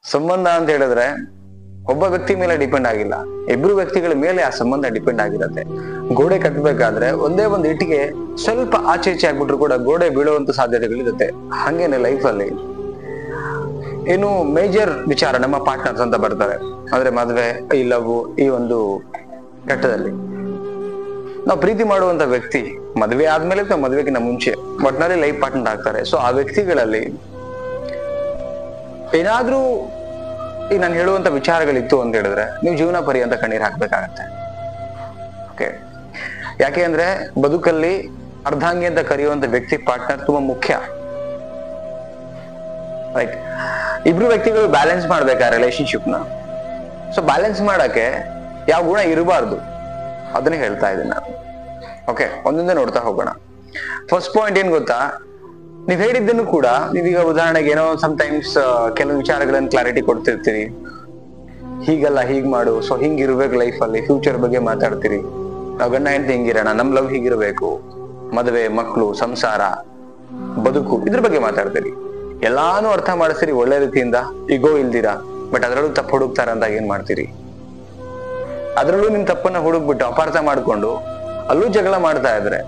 ಸಂಬಂಧ ಅಂತ ಹೇಳಿದ್ರೆ ಒಬ್ಬ ವ್ಯಕ್ತಿ ಮೇಲೆ ಡಿಪೆಂಡ್ ಆಗಿಲ್ಲ, ಇಬ್ರು ವ್ಯಕ್ತಿಗಳ ಮೇಲೆ ಆ ಸಂಬಂಧ ಡಿಪೆಂಡ್ ಆಗಿರುತ್ತೆ. ಗೋಡೆ ಕಟ್ಟಬೇಕಾದ್ರೆ ಒಂದೇ ಒಂದು ಇಟ್ಟಿಗೆ ಸ್ವಲ್ಪ ಆಚೆ ಈಚೆ ಆಗ್ಬಿಟ್ರು ಕೂಡ ಗೋಡೆ ಬೀಳುವಂತ ಸಾಧ್ಯತೆಗಳಿರುತ್ತೆ. ಹಂಗೇನೆ ಲೈಫ್ ಅಲ್ಲಿ ಏನು ಮೇಜರ್ ವಿಚಾರ ನಮ್ಮ ಪಾರ್ಟ್ನರ್ಸ್ ಅಂತ ಬರ್ತಾರೆ, ಅಂದ್ರೆ ಮದ್ವೆ, ಈ ಲವ್, ಈ ಒಂದು ಘಟ್ಟದಲ್ಲಿ ನಾವು ಪ್ರೀತಿ ಮಾಡುವಂತ ವ್ಯಕ್ತಿ ಮದ್ವೆ ಆದ್ಮೇಲೆ ಅಥವಾ ಮದ್ವೆಗಿಂತ ಮುಂಚೆ ಒಟ್ನಲ್ಲಿ ಲೈಫ್ ಪಾರ್ಟ್ನರ್ ಆಗ್ತಾರೆ. ಸೊ ಆ ವ್ಯಕ್ತಿಗಳಲ್ಲಿ ಏನಾದ್ರೂ ಈಗ ನಾನು ಹೇಳುವಂತ ವಿಚಾರಗಳಿತ್ತು ಅಂತ ಹೇಳಿದ್ರೆ ನೀವು ಜೀವನ ಪರ್ಯಂತ ಕಣ್ಣೀರ್ ಹಾಕ್ಬೇಕಾಗತ್ತೆ. ಓಕೆ, ಯಾಕೆ ಅಂದ್ರೆ ಬದುಕಲ್ಲಿ ಅರ್ಧಾಂಗಿ ಅಂತ ಕರೆಯುವಂತ ವ್ಯಕ್ತಿ ಪಾರ್ಟ್ನರ್ ತುಂಬಾ ಮುಖ್ಯ. ರೈಟ್, ಇಬ್ರು ವ್ಯಕ್ತಿಗಳು ಬ್ಯಾಲೆನ್ಸ್ ಮಾಡ್ಬೇಕಾ ರಿಲೇಶನ್ಶಿಪ್ ನ. ಸೊ ಬ್ಯಾಲೆನ್ಸ್ ಮಾಡಕ್ಕೆ ಯಾವ ಗುಣ ಇರಬಾರ್ದು ಅದನ್ನೇ ಹೇಳ್ತಾ ಇದ್ದೀನಿ ನಾನು. ಓಕೆ, ಒಂದೊಂದೇ ನೋಡ್ತಾ ಹೋಗೋಣ. ಫಸ್ಟ್ ಪಾಯಿಂಟ್ ಏನ್ ಗೊತ್ತಾ, ನೀವ್ ಹೇಳಿದ್ದನ್ನು ಕೂಡ ನೀವೀಗ ಉದಾಹರಣೆಗೆ ಏನೋ ಸಮ್ಟೈಮ್ಸ್ ಕೆಲವು ವಿಚಾರಗಳನ್ನ ಕ್ಲಾರಿಟಿ ಕೊಡ್ತಿರ್ತೀರಿ, ಹೀಗಲ್ಲ ಹೀಗ್ ಮಾಡು, ಸೊ ಹಿಂಗಿರ್ಬೇಕು ಲೈಫ್ ಅಲ್ಲಿ, ಫ್ಯೂಚರ್ ಬಗ್ಗೆ ಮಾತಾಡ್ತೀರಿ. ನಾವು ಗಂಡ ಹೆಂಡತಿ ಹಿಂಗಿರೋಣ, ನಮ್ ಲವ್ ಹೀಗಿರ್ಬೇಕು, ಮದುವೆ, ಮಕ್ಕಳು, ಸಂಸಾರ, ಬದುಕು, ಇದ್ರ ಬಗ್ಗೆ ಮಾತಾಡ್ತೀರಿ. ಎಲ್ಲಾನು ಅರ್ಥ ಮಾಡಿಸ್ತೀರಿ ಒಳ್ಳೆ ರೀತಿಯಿಂದ, ಈಗೋ ಇಲ್ದಿರಾ. ಬಟ್ ಅದ್ರಲ್ಲೂ ತಪ್ಪು ಹುಡುಕ್ತಾರ ಅಂತ ಏನ್ ಮಾಡ್ತೀರಿ? ಅದ್ರಲ್ಲೂ ನಿಮ್ ತಪ್ಪನ್ನ ಹುಡುಕ್ಬಿಟ್ಟು ಅಪಾರ್ಥ ಮಾಡ್ಕೊಂಡು ಅಲ್ಲೂ ಜಗಳ ಮಾಡ್ತಾ ಇದ್ರೆ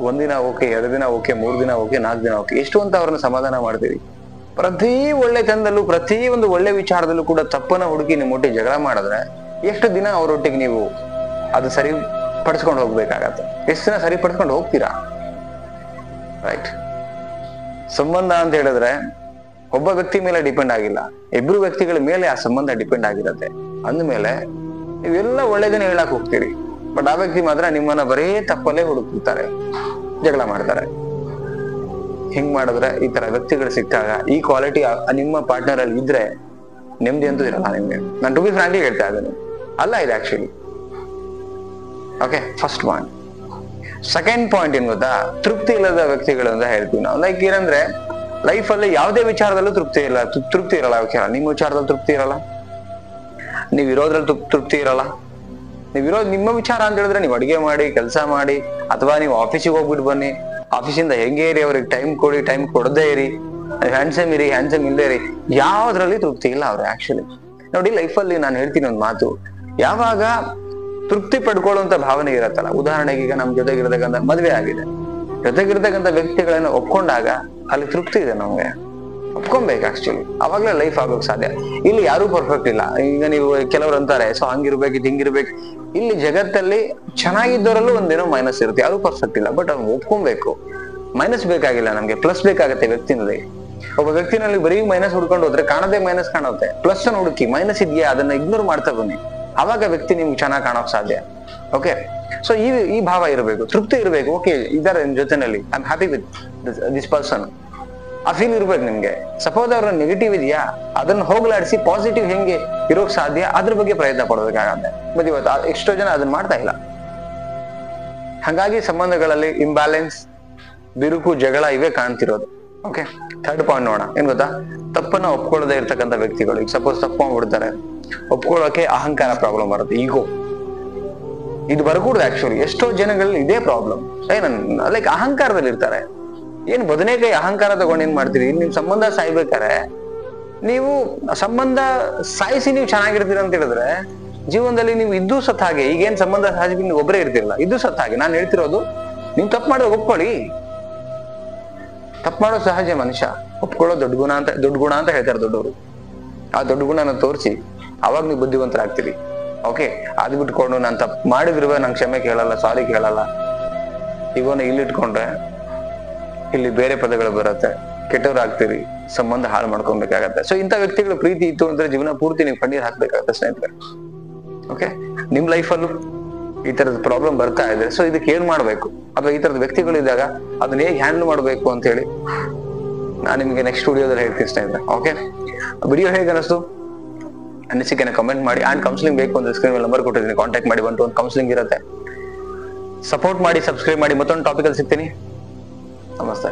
ಒಂದಿನ ಓಕೆ, 2 ದಿನ ಓಕೆ, 3 ದಿನ ಓಕೆ, 4 ದಿನ ಓಕೆ, ಎಷ್ಟು ಅಂತ ಅವ್ರನ್ನ ಸಮಾಧಾನ ಮಾಡ್ತೀರಿ? ಪ್ರತಿ ಒಳ್ಳೆ ತನದಲ್ಲೂ, ಪ್ರತಿ ಒಂದು ಒಳ್ಳೆ ವಿಚಾರದಲ್ಲೂ ಕೂಡ ತಪ್ಪನ್ನ ಹುಡುಕಿ ನಿಮ್ಮೊಟ್ಟಿಗೆ ಜಗಳ ಮಾಡಿದ್ರೆ ಎಷ್ಟು ದಿನ ಅವರೊಟ್ಟಿಗೆ ನೀವು ಅದು ಸರಿ ಪಡಿಸ್ಕೊಂಡು ಹೋಗ್ಬೇಕಾಗತ್ತೆ? ಎಷ್ಟು ದಿನ ಸರಿಪಡಿಸ್ಕೊಂಡು ಹೋಗ್ತೀರಾ? ರೈಟ್, ಸಂಬಂಧ ಅಂತ ಹೇಳಿದ್ರೆ ಒಬ್ಬ ವ್ಯಕ್ತಿ ಮೇಲೆ ಡಿಪೆಂಡ್ ಆಗಿಲ್ಲ, ಇಬ್ರು ವ್ಯಕ್ತಿಗಳ ಮೇಲೆ ಆ ಸಂಬಂಧ ಡಿಪೆಂಡ್ ಆಗಿರುತ್ತೆ. ಅಂದ್ಮೇಲೆ ನೀವೆಲ್ಲ ಒಳ್ಳೇದನ್ನ ಹೇಳಕ್ ಹೋಗ್ತೀರಿ, ಬಟ್ ಆ ವ್ಯಕ್ತಿ ಮಾತ್ರ ನಿಮ್ಮನ್ನ ಬರೀ ತಪ್ಪಲ್ಲೇ ಹುಡುಕ್ತಿರ್ತಾರೆ, ಜಗಳ ಮಾಡ್ತಾರೆ. ಹಿಂಗ್ ಮಾಡಿದ್ರೆ ಈ ತರ ವ್ಯಕ್ತಿಗಳು ಸಿಕ್ಕಾಗ ಈ ಕ್ವಾಲಿಟಿ ನಿಮ್ಮ ಪಾರ್ಟ್ನರ್ ಅಲ್ಲಿ ಇದ್ರೆ ನೆಮ್ಮದಿ ಅಂತೂ ಇರಲ್ಲ ನಿಮ್ಗೆ. ನಾನು ಟು ಬಿ ಫ್ರಾಂಕ್ಲಿ ಹೇಳ್ತಾ ಇದ್ದೇನೆ, ಅಲ್ಲ ಇದು actually. Okay, first point. Second point ಏನ್ ಗೊತ್ತಾ, ತೃಪ್ತಿ ಇಲ್ಲದ ವ್ಯಕ್ತಿಗಳು ಅಂತ ಹೇಳ್ತೀವಿ ನಾವು. ಲೈಕ್ ಏನಂದ್ರೆ ಲೈಫ್ ಅಲ್ಲಿ ಯಾವುದೇ ವಿಚಾರದಲ್ಲೂ ತೃಪ್ತಿ ಇರಲ್ಲ ವಿಚಾರ. ನಿಮ್ಮ ವಿಚಾರದಲ್ಲಿ ತೃಪ್ತಿ ಇರಲ್ಲ, ನೀವ್ ಇರೋದ್ರಲ್ಲಿ ತೃಪ್ತಿ ಇರಲ್ಲ. ನೀವಿರೋದು ನಿಮ್ಮ ವಿಚಾರ ಅಂತ ಹೇಳಿದ್ರೆ ನೀವು ಅಡಿಗೆ ಮಾಡಿ, ಕೆಲಸ ಮಾಡಿ, ಅಥವಾ ನೀವು ಆಫೀಸಿಗೆ ಹೋಗ್ಬಿಟ್ಟು ಬನ್ನಿ, ಆಫೀಸಿಂದ ಹೆಂಗೆ ಇರಿ, ಅವ್ರಿಗೆ ಟೈಮ್ ಕೊಡಿ, ಟೈಮ್ ಕೊಡದೇ ಇರಿ, ಹ್ಯಾಂಡ್ಸಮ್ ಇರಿ, ಹ್ಯಾಂಡ್ಸಮ್ ಇಲ್ಲದೆ ಇರಿ, ಯಾವ್ದ್ರಲ್ಲಿ ತೃಪ್ತಿ ಇಲ್ಲ ಅವ್ರೆ. ಆಕ್ಚುಲಿ ನೋಡಿ, ಲೈಫಲ್ಲಿ ನಾನು ಹೇಳ್ತೀನಿ ಒಂದು ಮಾತು, ಯಾವಾಗ ತೃಪ್ತಿ ಪಡ್ಕೊಳ್ಳುವಂತ ಭಾವನೆ ಇರತ್ತಲ್ಲ, ಉದಾಹರಣೆಗೆ ಈಗ ನಮ್ ಜೊತೆಗಿರ್ತಕ್ಕಂಥ ಮದ್ವೆ ಆಗಿದೆ, ಜೊತೆಗಿರ್ತಕ್ಕಂಥ ವ್ಯಕ್ತಿಗಳನ್ನ ಒಪ್ಕೊಂಡಾಗ ಅಲ್ಲಿ ತೃಪ್ತಿ ಇದೆ ನಮ್ಗೆ, ಒಪ್ಕೊಬೇಕು ಆಕ್ಚುಲಿ, ಅವಾಗ್ಲೇ ಲೈಫ್ ಆಗೋಕ್ ಸಾಧ್ಯ. ಇಲ್ಲಿ ಯಾರು ಪರ್ಫೆಕ್ಟ್ ಇಲ್ಲ. ಈಗ ನೀವು ಕೆಲವ್ರು ಅಂತಾರೆ ಸೊ ಹಂಗಿರ್ಬೇಕು, ಇದು ಹಿಂಗಿರ್ಬೇಕು. ಇಲ್ಲಿ ಜಗತ್ತಲ್ಲಿ ಚೆನ್ನಾಗಿದ್ದವರಲ್ಲೂ ಒಂದೇನೋ ಮೈನಸ್ ಇರುತ್ತೆ, ಯಾರು ಪರ್ಫೆಕ್ಟ್ ಇಲ್ಲ. ಬಟ್ ಅವ್ನು ಒಪ್ಕೊಬೇಕು. ಮೈನಸ್ ಬೇಕಾಗಿಲ್ಲ ನಮ್ಗೆ, ಪ್ಲಸ್ ಬೇಕಾಗತ್ತೆ ವ್ಯಕ್ತಿನಲ್ಲಿ. ಒಬ್ಬ ವ್ಯಕ್ತಿನಲ್ಲಿ ಬರೀ ಮೈನಸ್ ಹುಡ್ಕೊಂಡು ಹೋದ್ರೆ ಕಾಣದೇ ಮೈನಸ್ ಕಾಣುತ್ತೆ. ಪ್ಲಸ್ ಅನ್ನು ಹುಡುಕಿ, ಮೈನಸ್ ಇದೆಯಾ ಅದನ್ನ ಇಗ್ನೋರ್ ಮಾಡ್ತಾ ಬನ್ನಿ, ಅವಾಗ ವ್ಯಕ್ತಿ ನಿಮ್ಗೆ ಚೆನ್ನಾಗಿ ಕಾಣೋಕ್ ಸಾಧ್ಯ. ಓಕೆ, ಸೊ ಈ ಭಾವ ಇರಬೇಕು, ತೃಪ್ತಿ ಇರಬೇಕು. ಓಕೆ, ಇದಾರೆ ನಿಮ್ ಜೊತೆನಲ್ಲಿ, I am happy with this person, ಆ ಫೀಲ್ ಇರ್ಬೇಕು ನಿಮ್ಗೆ. ಸಪೋಸ್ ಅವ್ರ ನೆಗೆಟಿವ್ ಇದೆಯಾ, ಅದನ್ನ ಹೋಗ್ಲಾಡಿಸಿ ಪಾಸಿಟಿವ್ ಹೆಂಗೆ ಇರೋಕ್ ಸಾಧ್ಯ ಅದ್ರ ಬಗ್ಗೆ ಪ್ರಯತ್ನ ಪಡ್ಬೇಕಾಗತ್ತೆ. ಬಟ್ ಇವತ್ತು ಎಷ್ಟೋ ಜನ ಅದನ್ನ ಮಾಡ್ತಾ ಇಲ್ಲ. ಹಾಗಾಗಿ ಸಂಬಂಧಗಳಲ್ಲಿ ಇಂಬ್ಯಾಲೆನ್ಸ್, ಬಿರುಕು, ಜಗಳ ಇವೇ ಕಾಣ್ತಿರೋದು. ಓಕೆ, ಥರ್ಡ್ ಪಾಯಿಂಟ್ ನೋಡೋಣ. ಏನ್ ಗೊತ್ತಾ, ತಪ್ಪನ್ನ ಒಪ್ಕೊಳ್ಳದೆ ಇರ್ತಕ್ಕಂಥ ವ್ಯಕ್ತಿಗಳು. ಈಗ ಸಪೋಸ್ ತಪ್ಪು ಮಾಡ್ಬಿಡ್ತಾರೆ, ಒಪ್ಕೊಳ್ಳೋಕೆ ಅಹಂಕಾರ ಪ್ರಾಬ್ಲಮ್ ಬರುತ್ತೆ, ಈಗೋ. ಇದು ಬರಕೂಡದು ಆಕ್ಚುಲಿ. ಎಷ್ಟೋ ಜನಗಳಲ್ಲಿ ಇದೇ ಪ್ರಾಬ್ಲಮ್. ಲೈಕ್ ಅಹಂಕಾರದಲ್ಲಿ ಇರ್ತಾರೆ. ಏನ್ ಬದನೆಕಾಯಿ ಅಹಂಕಾರ ತಗೊಂಡು ಏನ್ ಮಾಡ್ತೀರಿ? ನಿಮ್ ಸಂಬಂಧ ಸಾಯ್ಬೇಕಾರೆ ನೀವು ಸಂಬಂಧ ಸಾಯಿಸಿ ನೀವು ಚೆನ್ನಾಗಿರ್ತೀರ ಅಂತ ಹೇಳಿದ್ರೆ ಜೀವನದಲ್ಲಿ ನೀವು ಇದ್ದು ಸತ್ ಹಾಗೆ. ಈಗೇನ್ ಸಂಬಂಧ ಸಾಯಿಸಿ ನೀವು ಒಬ್ಬರೇ ಇರ್ತಿರಲ್ಲ, ಇದು ಸತ್ ಹಾಗೆ. ನಾನು ಹೇಳ್ತಿರೋದು, ನೀವು ತಪ್ಪು ಮಾಡೋದು ಒಪ್ಕೊಳ್ಳಿ. ತಪ್ಪು ಮಾಡೋ ಸಹಜ, ಮನುಷ್ಯ ಒಪ್ಕೊಳ್ಳೋ ದೊಡ್ಡ ಗುಣ ಅಂತ ಹೇಳ್ತಾರೆ ದೊಡ್ಡವರು. ಆ ದೊಡ್ಡ ಗುಣನ ತೋರಿಸಿ ಅವಾಗ ನೀವು ಬುದ್ಧಿವಂತರಾಗ್ತೀರಿ. ಓಕೆ, ಅದು ಬಿಟ್ಕೊಂಡು ನಾನು ತಪ್ಪು ಮಾಡಿದ್ರು ನಂಗೆ ಕ್ಷಮೆ ಕೇಳಲ್ಲ, ಸಾರಿ ಕೇಳಲ್ಲ, ಇವನ್ನ ಇಲ್ಲಿಟ್ಕೊಂಡ್ರೆ ಇಲ್ಲಿ ಬೇರೆ ಪದಗಳು ಬರುತ್ತೆ, ಕೆಟ್ಟವ್ರಾಗ್ತೀರಿ, ಸಂಬಂಧ ಹಾಳು ಮಾಡ್ಕೊಬೇಕಾಗತ್ತೆ. ಸೊ ಇಂಥ ವ್ಯಕ್ತಿಗಳ ಪ್ರೀತಿ ಇತ್ತು ಅಂದ್ರೆ ಜೀವನ ಪೂರ್ತಿ ನೀವು ಕಣ್ಣೀರ್ ಹಾಕ್ಬೇಕಾಗತ್ತೆ ಸ್ನೇಹಿತರೆ. ಓಕೆ, ನಿಮ್ ಲೈಫಲ್ಲೂ ಈ ತರದ ಪ್ರಾಬ್ಲಮ್ ಬರ್ತಾ ಇದೆ. ಸೊ ಇದಕ್ಕೆ ಏನ್ ಮಾಡ್ಬೇಕು, ಅಥವಾ ಈ ತರದ ವ್ಯಕ್ತಿಗಳು ಇದ್ದಾಗ ಅದನ್ನ ಹೇಗೆ ಹ್ಯಾಂಡಲ್ ಮಾಡ್ಬೇಕು ಅಂತ ಹೇಳಿ ನಾನು ನಿಮ್ಗೆ ನೆಕ್ಸ್ಟ್ ವಿಡಿಯೋದಲ್ಲಿ ಹೇಳ್ತೀನಿ ಸ್ನೇಹಿತರೆ. ಓಕೆ, ವಿಡಿಯೋ ಹೇಗೆ ಅನಿಸ್ತು ಅನಿಸಿಕೆನ ಕಮೆಂಟ್ ಮಾಡಿ. ಅಂಡ್ ಕೌನ್ಸಿಲಿಂಗ್ ಬೇಕು ಅಂದ್ರೆ ಸ್ಕ್ರೀನ್ ಮೇಲೆ ನಂಬರ್ ಕೊಟ್ಟಿದ್ದೀನಿ, ಕಾಂಟ್ಯಾಕ್ಟ್ ಮಾಡಿ. 1-to-1 ಕೌನ್ಸಿಲಿಂಗ್ ಇರುತ್ತೆ. ಸಪೋರ್ಟ್ ಮಾಡಿ, ಸಬ್ಸ್ಕ್ರೈಬ್ ಮಾಡಿ. ಮತ್ತೊಂದು ಟಾಪಿಕ್ ಅಲ್ಲಿ ಸಿಗ್ತೀನಿ. ನಮಸ್ತೆ.